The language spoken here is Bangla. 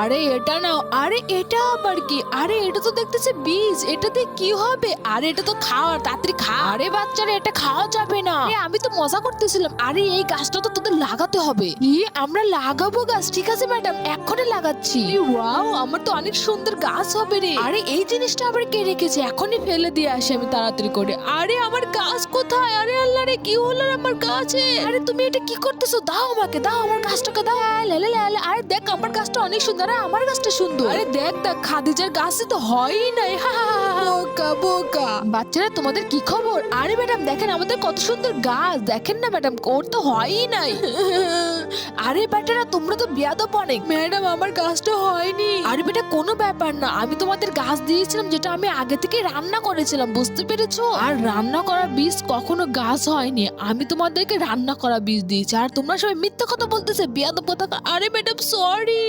আরে এটা নাও। আরে এটা আবার কি? আরে এটা তো দেখতেছে বীজ, এটাতে কি হবে? আরে এটা তো খাওয়ার, তাড়াতাড়ি খা। আরে বাচ্চারা এটা খাওয়া যাবে না। আমি তো মজা করতেছিলাম। আরে এই গাছটা তো তোদের লাগাতে হবে। কি আমরা লাগাবো গাছ? ঠিক আছে ম্যাডাম, এক্ষুনি লাগাচ্ছি। ওয়াও, আমার তো অনেক সুন্দর গাছ হবে রে। আরে এই জিনিসটা আবার কে রেখেছে? এখনই ফেলে দিয়ে আসি আমি তাড়াতাড়ি করে। আরে আমার গাছ কোথায়? আরে আল্লাহ রে, কি হলো রে আমার গাছে? আরে তুমি এটা কি করতেছো? দাও আমাকে, দাও আমার গাছটাকে দাও। আরে দেখ আমার গাছটা অনেক সুন্দর। আরে আমার গাছটা সুন্দর। আরে দেখ দেখ, খাদিজার গাছে তো হয়ই নাই। বোকা বোকা বাচ্চারা, তোমাদের কি খবর? আরে ম্যাডাম দেখেন আমাদের কত সুন্দর গাছ, দেখেন না ম্যাডাম, ওর তো হয়ই নাই। আরে বেটারা তোমরা তো বেয়াদব অনেক। ম্যাডাম আমার গাছটা হয়নি। আরে বেটা কোনো ব্যাপার না, আমি তোমাদের গাছ দিয়েছিলাম যেটা আমি আগে থেকে রান্না করেছিলাম, বুঝতে পেরেছো? আর রান্না করা বীজ কখনো গাছ হয়নি, আমি তোমাদেরকে রান্না করা বীজ দিয়েছি। আর তোমরা সবাই মিথ্যা কথা বলতেছে, বেয়াদব কথা। আরে ম্যাডাম সরি।